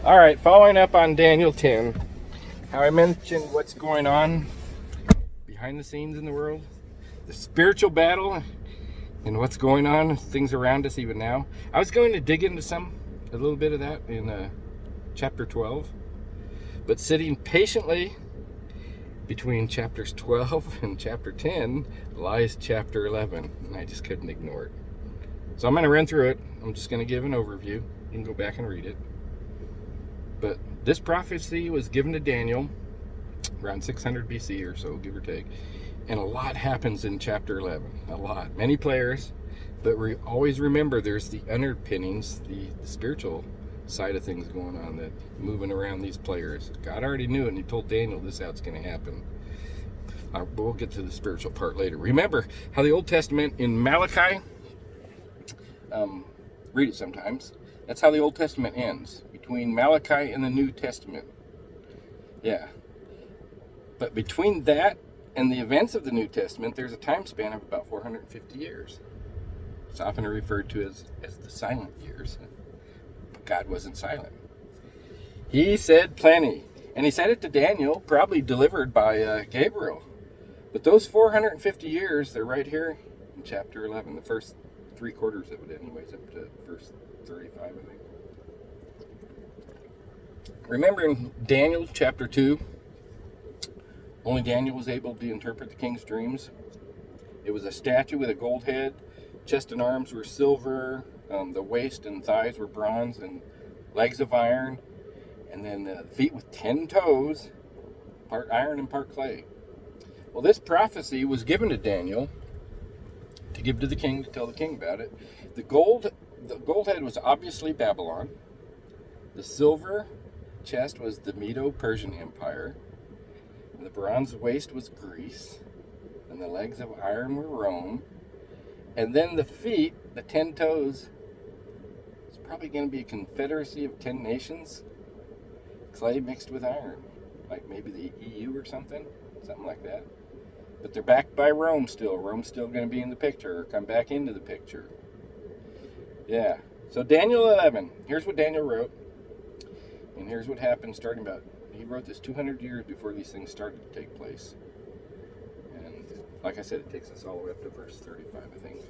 All right, following up on Daniel 10, how I mentioned what's going on behind the scenes in the world, the spiritual battle, and what's going on, things around us even now. I was going to dig into a little bit of that in chapter 12, but sitting patiently between chapters 12 and chapter 10 lies chapter 11, and I just couldn't ignore it. So I'm going to run through it. I'm just going to give an overview. You can go back and read it. But this prophecy was given to Daniel around 600 BC or so, give or take. And a lot happens in chapter 11. A lot. Many players. But always remember there's the underpinnings, the spiritual side of things going on that moving around these players. God already knew it, and he told Daniel this is how it's going to happen. But we'll get to the spiritual part later. Remember how the Old Testament in Malachi, read it sometimes. That's how the Old Testament ends, between Malachi and the New Testament. Yeah. But between that and the events of the New Testament, there's a time span of about 450 years. It's often referred to as the silent years. But God wasn't silent. He said plenty. And he said it to Daniel, probably delivered by Gabriel. But those 450 years, they're right here in chapter 11, the first 3 quarters of it anyways, up to verse 35, I think. Remember in Daniel chapter 2, only Daniel was able to interpret the king's dreams. It was a statue with a gold head, chest and arms were silver, the waist and thighs were bronze, and legs of iron, and then feet with 10 toes, part iron and part clay. Well, this prophecy was given to Daniel to give to the king, to tell the king about it. The gold head was obviously Babylon. The silver chest was the Medo-Persian Empire. And the bronze waist was Greece. And the legs of iron were Rome. And then the feet, the 10 toes, it's probably going to be a confederacy of 10 nations. Clay mixed with iron. Like maybe the EU or something like that. But they're backed by Rome still. Rome's still going to be in the picture, or come back into the picture. Yeah. So Daniel 11. Here's what Daniel wrote. And here's what happened starting about. He wrote this 200 years before these things started to take place. And like I said, it takes us all the way up to verse 35, I think.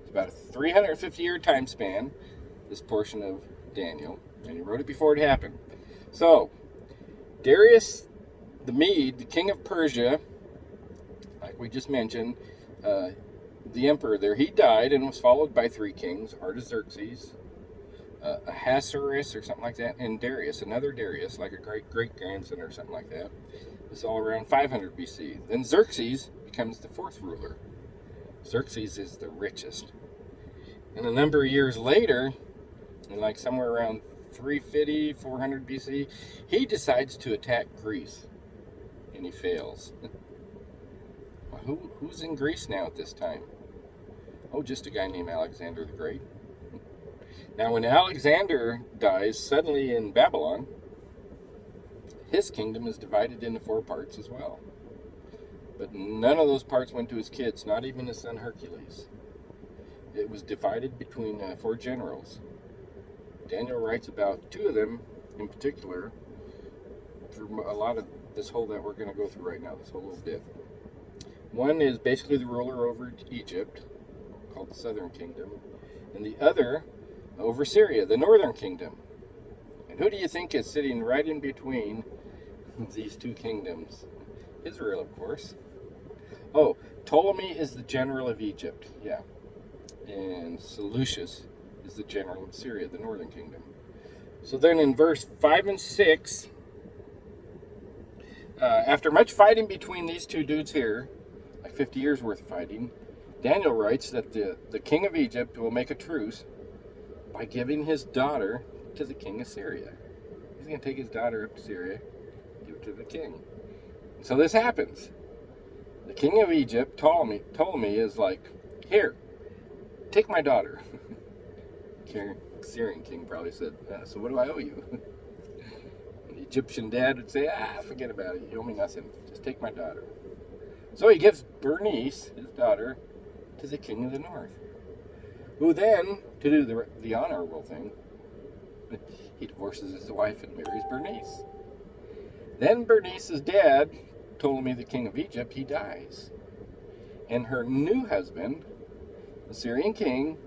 It's about a 350-year time span, this portion of Daniel. And he wrote it before it happened. So, Darius the Mede, the king of Persia, like we just mentioned, the emperor there, he died and was followed by 3 kings, Artaxerxes, Ahasuerus or something like that, and Darius, another Darius, like a great-grandson or something like that. This is all around 500 BC. Then Xerxes becomes the 4th ruler. Xerxes is the richest. And a number of years later, and like somewhere around 350, 400 BC, he decides to attack Greece, and he fails. Who's in Greece now at this time? Oh, just a guy named Alexander the Great. Now, when Alexander dies suddenly in Babylon, his kingdom is divided into 4 parts as well. But none of those parts went to his kids, not even his son Hercules. It was divided between 4 generals. Daniel writes about 2 of them in particular through a lot of this whole that we're going to go through right now, this whole little bit. One is basically the ruler over Egypt, called the Southern Kingdom, and the other over Syria, the Northern Kingdom. And who do you think is sitting right in between these 2 kingdoms? Israel, of course. Oh, Ptolemy is the general of Egypt, yeah. And Seleucus is the general of Syria, the Northern Kingdom. So then in verse 5 and 6, after much fighting between these 2 dudes here, like 50 years worth of fighting, Daniel writes that the king of Egypt will make a truce by giving his daughter to the king of Syria. He's going to take his daughter up to Syria, give it to the king. So this happens. The king of Egypt, Ptolemy is like, here, take my daughter. Syrian king probably said, so what do I owe you? The Egyptian dad would say, forget about it. You owe me nothing. Just take my daughter. So he gives Bernice, his daughter, to the king of the north, who then, to do the honorable thing, He divorces his wife and marries Bernice. Then Bernice's dad told me the king of Egypt, he dies. And her new husband, the Syrian king,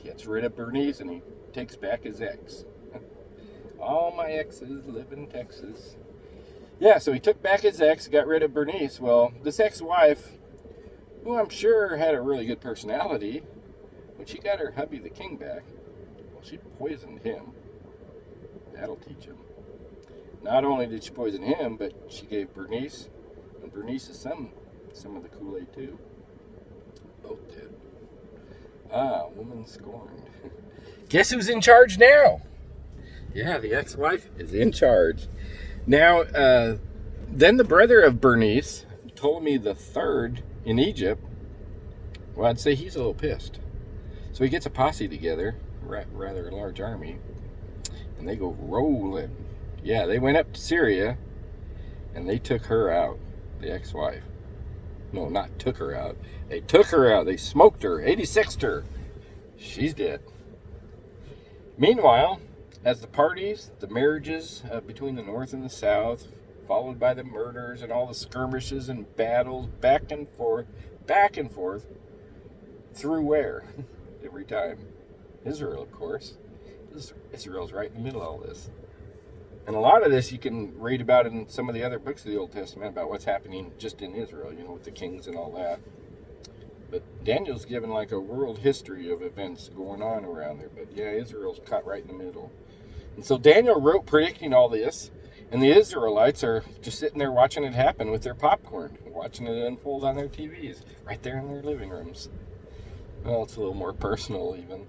gets rid of Bernice and he takes back his ex. All my exes live in Texas. Yeah, so he took back his ex, got rid of Bernice. Well, this ex-wife, who I'm sure had a really good personality, when she got her hubby, the king, back, well, she poisoned him. That'll teach him. Not only did she poison him, but she gave Bernice and Bernice's son some of the Kool-Aid too. Both did. Woman scorned. Guess who's in charge now? Yeah, the ex-wife is in charge. Now, then the brother of Bernice told me the third in Egypt, well, I'd say he's a little pissed. So he gets a posse together, rather a large army, and they go rolling. Yeah, they went up to Syria, and they took her out, the ex-wife. No, not took her out. They took her out. They smoked her, 86'd her. She's dead. Meanwhile, as the parties, the marriages between the North and the South, followed by the murders and all the skirmishes and battles, back and forth, through where? Every time. Israel, of course. Israel's right in the middle of all this. And a lot of this you can read about in some of the other books of the Old Testament about what's happening just in Israel, with the kings and all that. But Daniel's given like a world history of events going on around there. But yeah, Israel's caught right in the middle. And so Daniel wrote predicting all this, and the Israelites are just sitting there watching it happen with their popcorn, watching it unfold on their TVs, right there in their living rooms. Well, it's a little more personal even.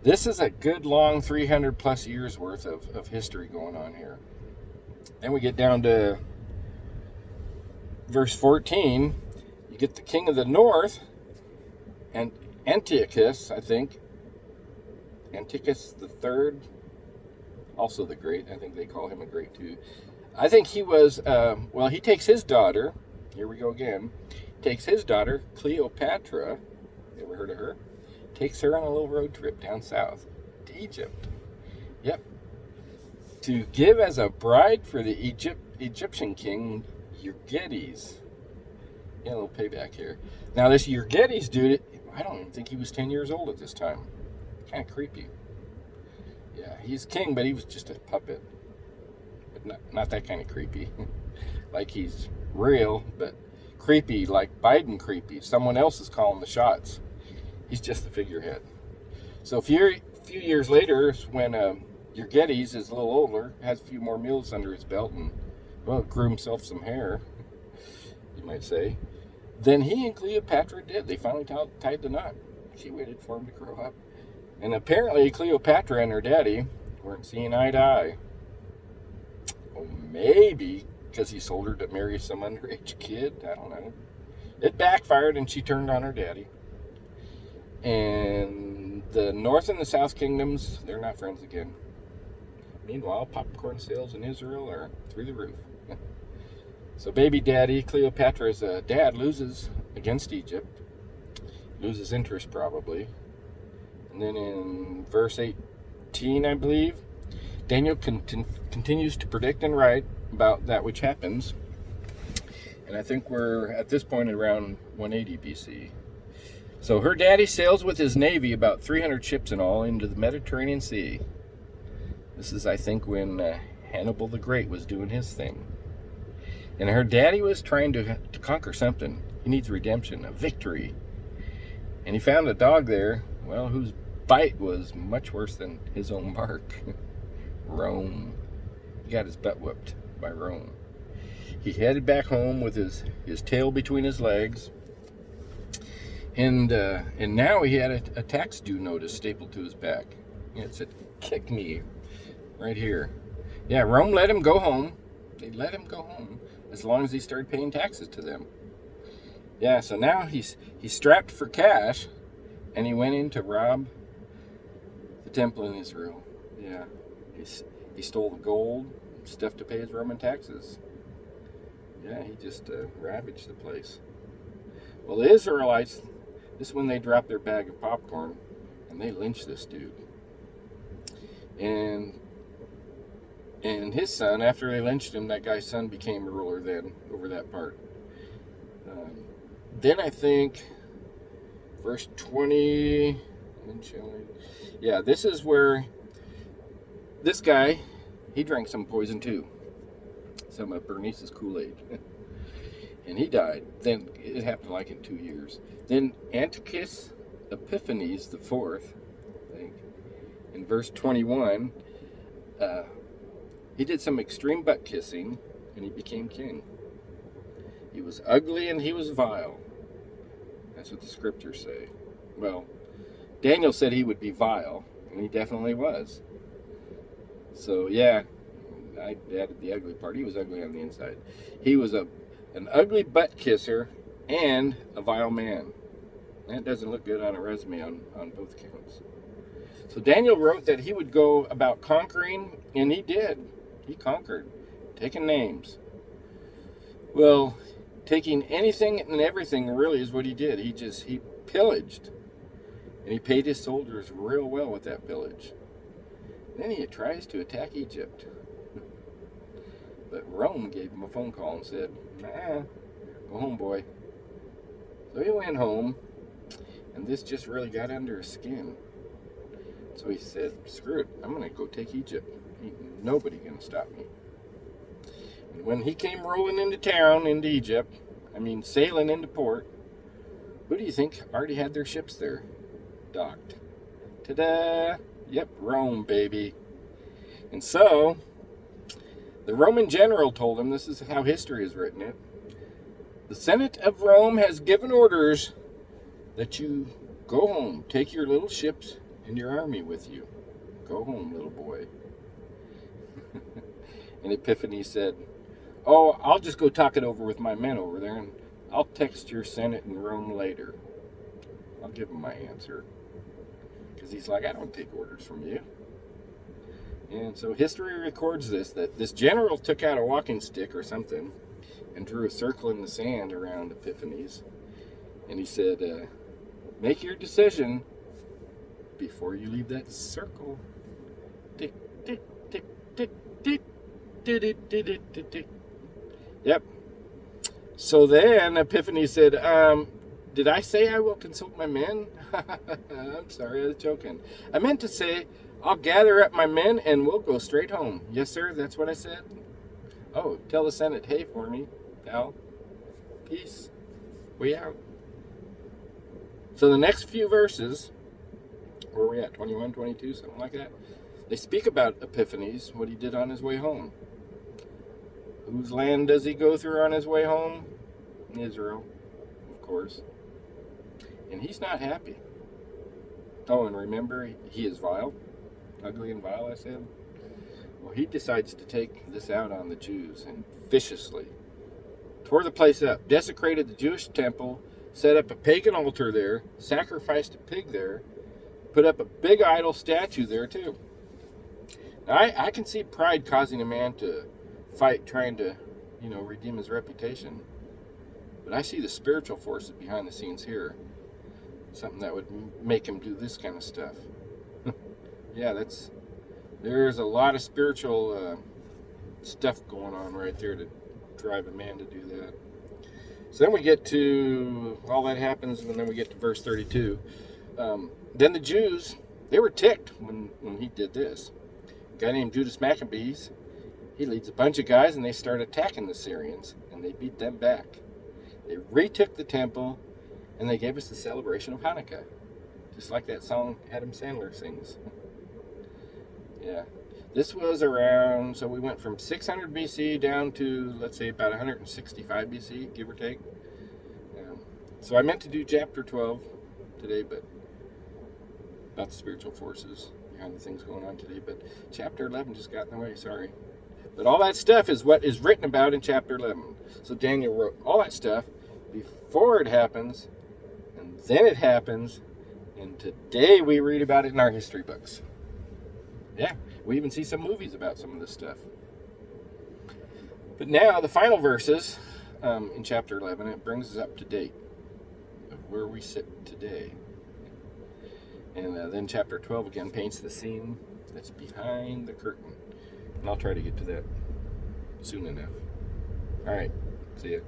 This is a good long 300 plus years worth of history going on here. Then we get down to verse 14. You get the king of the north, and Antiochus, I think. Antiochus the third, also the great. I think they call him a great too. I think he was, he takes his daughter. Here we go again. Takes his daughter, Cleopatra. You ever heard of her? Takes her on a little road trip down south to Egypt. Yep. To give as a bride for the Egyptian king, Euergetes. Yeah, a little payback here. Now, this Euergetes dude, I don't even think he was 10 years old at this time. Kind of creepy. Yeah, he's king, but he was just a puppet. But not that kind of creepy. Like he's real, but creepy, like Biden creepy. Someone else is calling the shots. He's just the figurehead. So a few years later, when Euergetes is a little older, has a few more meals under his belt, and, grew himself some hair, you might say, then he and Cleopatra did. They finally tied the knot. She waited for him to grow up. And apparently Cleopatra and her daddy weren't seeing eye to eye. Well, maybe because he sold her to marry some underage kid. I don't know. It backfired and she turned on her daddy. And the North and the South kingdoms, they're not friends again. Meanwhile, popcorn sales in Israel are through the roof. So baby daddy, Cleopatra's dad, loses against Egypt. Loses interest probably. And then in verse 18, I believe, Daniel continues to predict and write about that which happens. And I think we're at this point around 180 BC. So her daddy sails with his navy, about 300 ships in all, into the Mediterranean Sea. This is, I think, when Hannibal the Great was doing his thing. And her daddy was trying to conquer something. He needs redemption, a victory. And he found a dog there, whose bite was much worse than his own bark. Rome. He got his butt whooped by Rome. He headed back home with his tail between his legs. And now he had a tax due notice stapled to his back. It said, "Kick me," right here. Yeah, Rome let him go home. They let him go home as long as he started paying taxes to them. Yeah, so now he's strapped for cash, and he went in to rob the temple in Israel. Yeah, he stole the gold, stuff to pay his Roman taxes. Yeah, he just ravaged the place. Well, the Israelites, this is when they dropped their bag of popcorn, and they lynched this dude. And his son, after they lynched him, that guy's son became ruler then over that part. Then I think verse 20, yeah, this is where this guy, he drank some poison too, some of Bernice's Kool-Aid, and he died. Then it happened like in 2 years. Then Antiochus Epiphanes the fourth, I think, in verse 21, he did some extreme butt kissing, and he became king. He was ugly and he was vile. That's what the scriptures say. Well, Daniel said he would be vile, and he definitely was. So yeah, I added the ugly part. He was ugly on the inside. He was an ugly butt kisser and a vile man. That doesn't look good on a resume on both counts. So Daniel wrote that he would go about conquering, and he did. He conquered, taking names. Well, taking anything and everything really is what he did. He pillaged, and he paid his soldiers real well with that pillage. Then he tries to attack Egypt. But Rome gave him a phone call and said, "Nah, go home, boy." So he went home, and this just really got under his skin. So he said, "Screw it, I'm going to go take Egypt. Ain't nobody going to stop me." And when he came rolling into town, into Egypt, sailing into port, who do you think already had their ships there docked? Ta-da! Yep, Rome, baby. And so, the Roman general told him, this is how history has written it, the Senate of Rome has given orders that you go home, take your little ships and your army with you. Go home, little boy. And Epiphanes said, "Oh, I'll just go talk it over with my men over there, and I'll text your Senate in Rome later. I'll give him my answer." Because he's like, "I don't take orders from you." And so history records this, that this general took out a walking stick or something and drew a circle in the sand around Epiphanes. And he said, "Make your decision before you leave that circle." Tick, tick, tick, tick, tick, tick, tick, tick, tick, tick. Yep. So then Epiphanes said, "Did I say I will consult my men?" I'm sorry, I was joking. I meant to say, "I'll gather up my men and we'll go straight home." Yes, sir, that's what I said. Oh, tell the Senate, hey for me, pal. Peace. We out. So the next few verses, where are we at, 21, 22, something like that? They speak about Epiphanes, what he did on his way home. Whose land does he go through on his way home? Israel, of course. And he's not happy. Oh, and remember, he is vile. Ugly and vile, I said. Well, he decides to take this out on the Jews, and viciously tore the place up, desecrated the Jewish temple, set up a pagan altar there, sacrificed a pig there, put up a big idol statue there too. Now, I can see pride causing a man to fight, trying to, redeem his reputation. But I see the spiritual forces behind the scenes here. Something that would make him do this kind of stuff. Yeah, there's a lot of spiritual stuff going on right there to drive a man to do that. So then we get to, all that happens, and then we get to verse 32. Then the Jews, they were ticked when he did this. A guy named Judas Maccabees, he leads a bunch of guys, and they start attacking the Syrians, and they beat them back. They retook the temple, and they gave us the celebration of Hanukkah. Just like that song Adam Sandler sings. Yeah. This was around, so we went from 600 BC down to, let's say, about 165 BC, give or take. So I meant to do chapter 12 today, but about the spiritual forces behind the things going on today. But chapter 11 just got in the way, sorry. But all that stuff is what is written about in chapter 11. So Daniel wrote all that stuff before it happens, and then it happens, and today we read about it in our history books. Yeah, we even see some movies about some of this stuff. But now, the final verses in chapter 11, it brings us up to date of where we sit today. And then chapter 12 again paints the scene that's behind the curtain. And I'll try to get to that soon enough. All right. See ya.